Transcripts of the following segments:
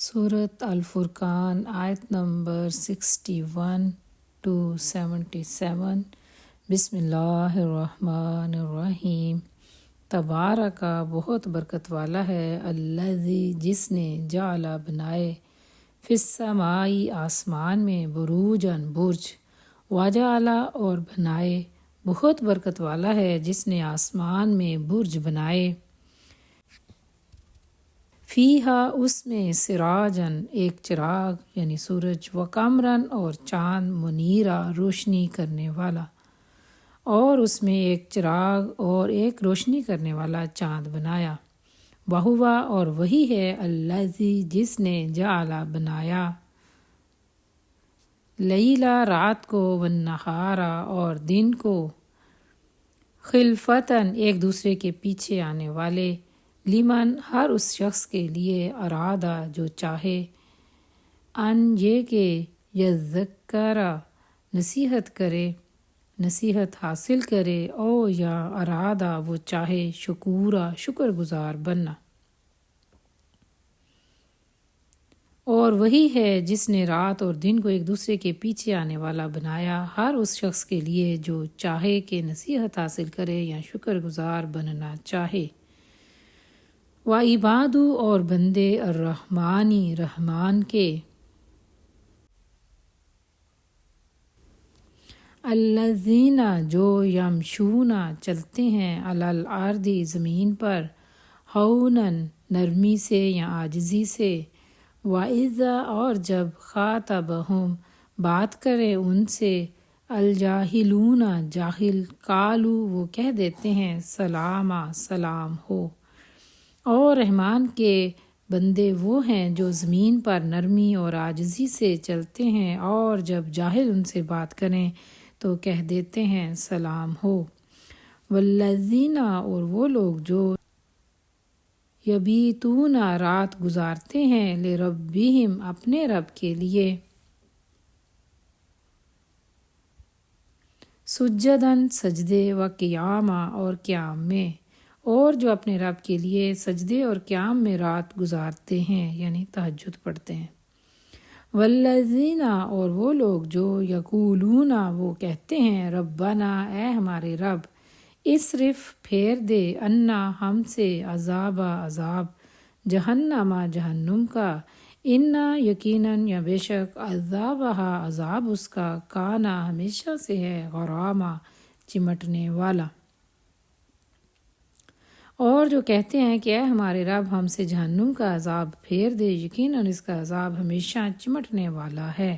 سورۃ الفرقان آیت نمبر 61 to 77۔ بسم اللہ الرحمن الرحیم۔ تبارکا بہت برکت والا ہے، الذی جس نے جعل بنائے، فی السماء آسمان میں، بروجن برج، وجعل اور بنائے، بہت برکت والا ہے جس نے آسمان میں برج بنائے، فیہا اس میں، سراجن ایک چراغ یعنی سورج، وقمرن اور چاند، منیرا روشنی کرنے والا، اور اس میں ایک چراغ اور ایک روشنی کرنے والا چاند بنایا، وہوا اور وہی ہے، الذی جس نے جعل بنایا، لیلا رات کو، والنہارا اور دن کو، خلفتاً ایک دوسرے کے پیچھے آنے والے، لمن ہر اس شخص کے لیے، ارادہ جو چاہے، ان یہ کہ یذکرہ نصیحت کرے، نصیحت حاصل کرے، او یا ارادہ وہ چاہے، شکورا شکر گزار بننا۔ اور وہی ہے جس نے رات اور دن کو ایک دوسرے کے پیچھے آنے والا بنایا، ہر اس شخص کے لیے جو چاہے کہ نصیحت حاصل کرے یا شکر گزار بننا چاہے۔ وعباد اور بندے، الرحمانی رحمان کے، الذین جو، یمشون چلتے ہیں، علی الارض زمین پر، ہونن نرمی سے یا عاجزی سے، وَإِذَا اور جب، خاطبہم بات کرے ان سے، الجاہلون جاہل، قالو وہ کہہ دیتے ہیں، سلاما سلام ہو۔ اور رحمان کے بندے وہ ہیں جو زمین پر نرمی اور عاجزی سے چلتے ہیں، اور جب جاہل ان سے بات کریں تو کہہ دیتے ہیں سلام ہو۔ والذین اور وہ لوگ جو، یبیتون رات گزارتے ہیں، لربہم اپنے رب کے لیے، سجداً سجدے، و قیاما اور قیام میں، اور جو اپنے رب کے لیے سجدے اور قیام میں رات گزارتے ہیں یعنی تہجد پڑھتے ہیں۔ والذین اور وہ لوگ جو، یقولون وہ کہتے ہیں، ربنا اے ہمارے رب، اصرف پھیر دے، عنا ہم سے، عذاب عذاب، جہنم جہنم کا، انا یقیناً یا بے شک، عذابہا عذاب اس کا، کانا ہمیشہ سے ہے، غراما چمٹنے والا۔ اور جو کہتے ہیں کہ اے ہمارے رب ہم سے جہنم کا عذاب پھیر دے، یقیناً اس کا عذاب ہمیشہ چمٹنے والا ہے۔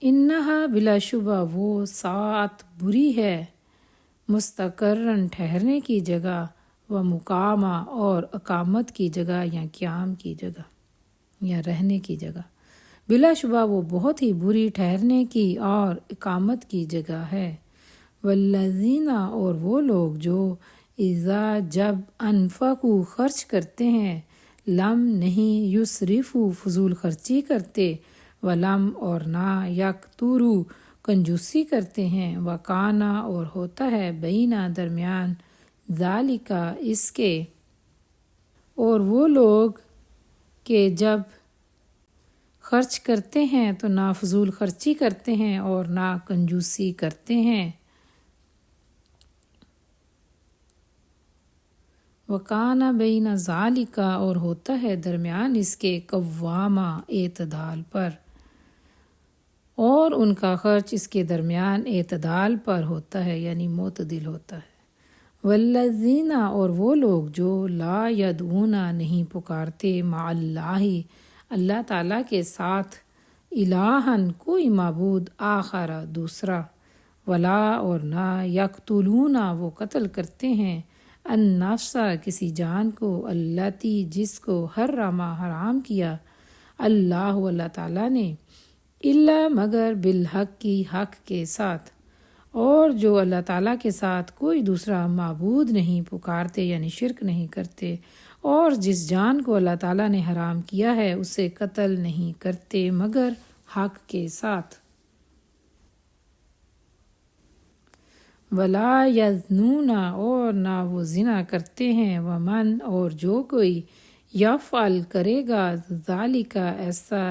انہا بلا شبہ وہ، ساعت بری ہے، مستقرن ٹھہرنے کی جگہ، و مقامہ اور اقامت کی جگہ یا قیام کی جگہ یا رہنے کی جگہ، بلا شبہ وہ بہت ہی بری ٹھہرنے کی اور اقامت کی جگہ ہے۔ والذین اور وہ لوگ جو، اذا جب، انفقوا خرچ کرتے ہیں، لم نہیں، یسرفوا فضول خرچی کرتے، ولم اور نہ، یقتروا کنجوسی کرتے ہیں، وکانا اور ہوتا ہے، بینہ درمیان، ذالکا اس کے، اور وہ لوگ کہ جب خرچ کرتے ہیں تو نہ فضول خرچی کرتے ہیں اور نہ کنجوسی کرتے ہیں، وکانا بین ذالکا اور ہوتا ہے درمیان اس کے، قواما اعتدال پر، اور ان کا خرچ اس کے درمیان اعتدال پر ہوتا ہے یعنی معتدل ہوتا ہے۔ والذین اور وہ لوگ جو، لا یدعون نہیں پکارتے، مع اللہ اللہ تعالیٰ کے ساتھ، الہًا کوئی معبود، آخر دوسرا، ولا اور نہ، یقتلون وہ قتل کرتے ہیں، النفس کسی جان کو، التی جس کو، حرم حرام کیا، اللہ تعالیٰ نے، الا مگر، بالحق کی حق کے ساتھ، اور جو اللہ تعالیٰ کے ساتھ کوئی دوسرا معبود نہیں پکارتے یعنی شرک نہیں کرتے، اور جس جان کو اللہ تعالیٰ نے حرام کیا ہے اسے قتل نہیں کرتے مگر حق کے ساتھ۔ ولا یزنون اور نہ وہ زنا کرتے ہیں، ومن اور جو کوئی یفعل کرے گا ذالک ایسا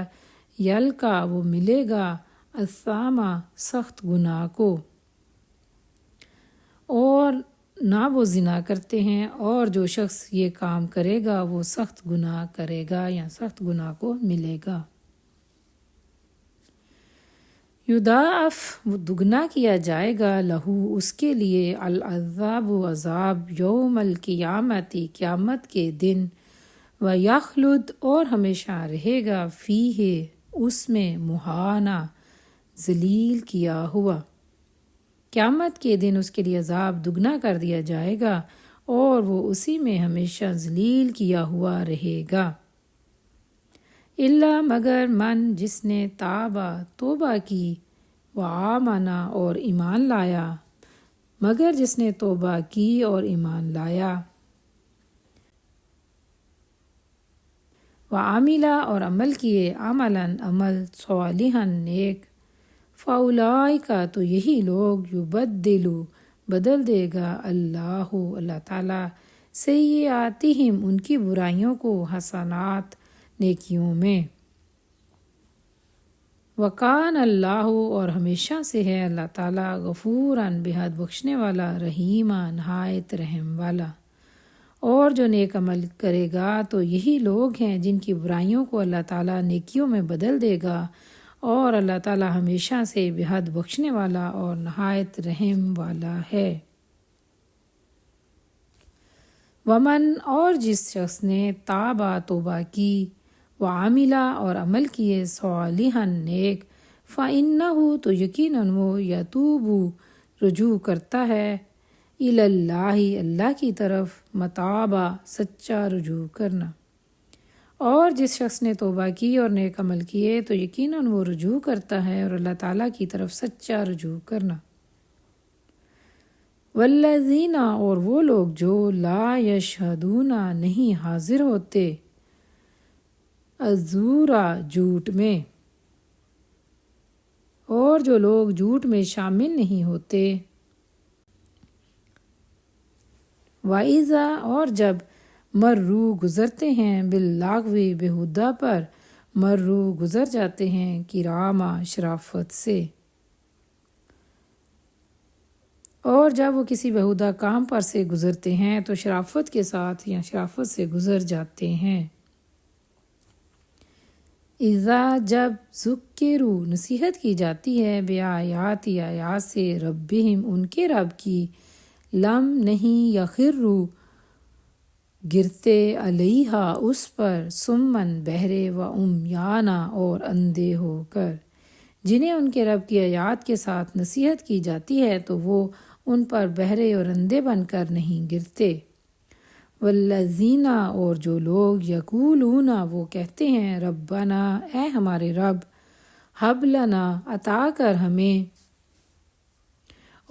یلقا وہ ملے گا اثاما سخت گناہ کو، اور نہ وہ زنا کرتے ہیں اور جو شخص یہ کام کرے گا وہ سخت گناہ کرے گا یا سخت گناہ کو ملے گا۔ یضاعف وہ دگنا کیا جائے گا، لہو اس کے لیے، العذاب عذاب، یوم القیامتی قیامت کے دن، ویخلد اور ہمیشہ رہے گا، فیہ اس میں، مہانا ذلیل کیا ہوا۔ قیامت کے دن اس کے لیے عذاب دگنا کر دیا جائے گا اور وہ اسی میں ہمیشہ ذلیل کیا ہوا رہے گا۔ الا مگر من جس نے تابا توبہ کی، وآمنا اور ایمان لایا، مگر جس نے توبہ کی اور ایمان لایا، وعاملا اور عمل کیے، عملاً عمل، صالحاً نیک، فاولئک تو یہی لوگ، یبدلو بدل دے گا اللہ تعالیٰ، سیئاتہم ان کی برائیوں کو، حسنات نیکیوں میں، وکان اللہ اور ہمیشہ سے ہے اللہ تعالیٰ، غفوراً بہت بخشنے والا، رحیماً نہایت رحم والا۔ اور جو نیک عمل کرے گا تو یہی لوگ ہیں جن کی برائیوں کو اللہ تعالیٰ نیکیوں میں بدل دے گا، اور اللہ تعالیٰ ہمیشہ سے بہت بخشنے والا اور نہایت رحم والا ہے۔ ومن اور جس شخص نے تابا توبہ کی، وعاملا اور عمل کیے، صالحاً نیک، فإنہ تو یقیناً وہ، یتوب رجوع کرتا ہے، الی اللہ اللہ کی طرف، متابا سچا رجوع کرنا۔ اور جس شخص نے توبہ کی اور نیک عمل کیے تو یقیناً وہ رجوع کرتا ہے اور اللہ تعالیٰ کی طرف سچا رجوع کرنا۔ والذین اور وہ لوگ جو لا یشہدون نہیں حاضر ہوتے، الزور جھوٹ میں، اور جو لوگ جھوٹ میں شامل نہیں ہوتے، وَإِذَا اور جب مرو گزرتے ہیں، باللغو بیہودہ پر، مرو گزر جاتے ہیں، کراما شرافت سے، اور جب وہ کسی بیہودہ کام پر سے گزرتے ہیں تو شرافت کے ساتھ یا شرافت سے گزر جاتے ہیں۔ اذا جب ذکروا نصیحت کی جاتی ہے، بآیات آیات سے، ربہم ان کے رب کی، لم نہیں، یخروا گرتے، علیہا اس پر، سمن بہرے، و عمیانا اور اندھے ہو کر۔ جنہیں ان کے رب کی آیات کے ساتھ نصیحت کی جاتی ہے تو وہ ان پر بہرے اور اندھے بن کر نہیں گرتے۔ والذین اور جو لوگ، یقولون وہ کہتے ہیں، ربنا اے ہمارے رب، ہب لنا عطا کر ہمیں،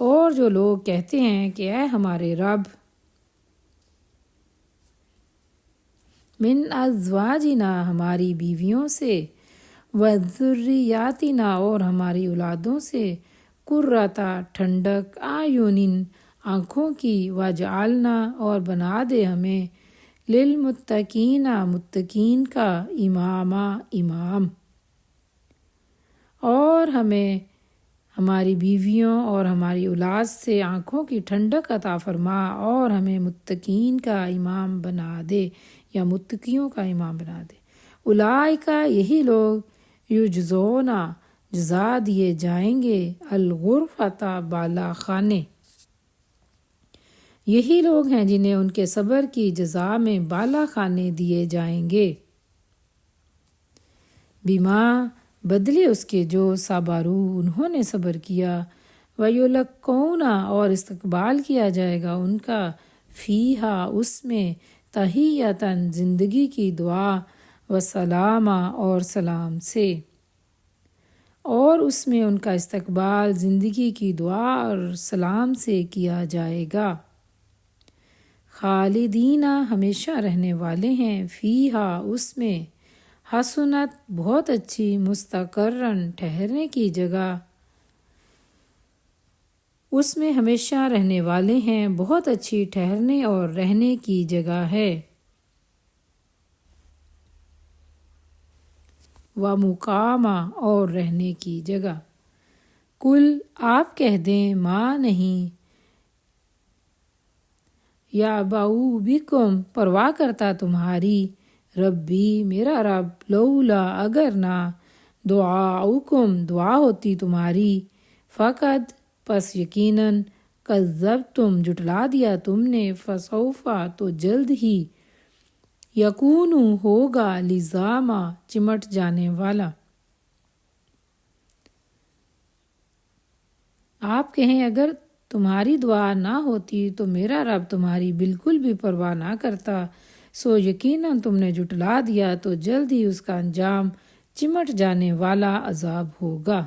اور جو لوگ کہتے ہیں کہ اے ہمارے رب، من ازواجنا ہماری بیویوں سے، وذریاتنا اور ہماری اولادوں سے، قرۃ ٹھنڈک، اعین آنکھوں کی، وجعلنا اور بنا دے ہمیں، للمتقین متقین کا، اماما امام، اور ہمیں ہماری بیویوں اور ہماری اولاد سے آنکھوں کی ٹھنڈک عطا فرما، اور ہمیں متقین کا امام بنا دے یا متقیوں کا امام بنا دے۔ اولئک یہی لوگ، یجزون جزا دیے جائیں گے، الغرفۃ بالا خانے، یہی لوگ ہیں جنہیں ان کے صبر کی جزا میں بالا خانے دیے جائیں گے، بما بدلے اس کے جو، صبرو انہوں نے صبر کیا، ویلقون اور استقبال کیا جائے گا ان کا، فیہا اس میں، تحیۃً زندگی کی دعا، وسلاما اور سلام سے، اور اس میں ان کا استقبال زندگی کی دعا اور سلام سے کیا جائے گا، خالدین ہمیشہ رہنے والے ہیں، فیہا اس میں، حسنت بہت اچھی، مستقرن ٹھہرنے کی جگہ، اس میں ہمیشہ رہنے والے ہیں، بہت اچھی ٹھہرنے اور رہنے کی جگہ ہے۔ وَمُقَامًا اور رہنے کی جگہ۔ کل آپ کہہ دیں، ماں نہیں یعبأ بکم پرواہ کرتا تمہاری، ربی میرا رب، لولا اگر نہ، دعاؤکم دعا ہوتی تمہاری، فقد پس یقیناً، کذبتم جھٹلا دیا تم نے، فسوف تو جلد ہی، یکون ہوگا، لزاما چمٹ جانے والا۔ آپ کہیں اگر تمہاری دعا نہ ہوتی تو میرا رب تمہاری بالکل بھی پرواہ نہ کرتا، سو یقیناً تم نے جھٹلا دیا تو جلد ہی اس کا انجام چمٹ جانے والا عذاب ہوگا۔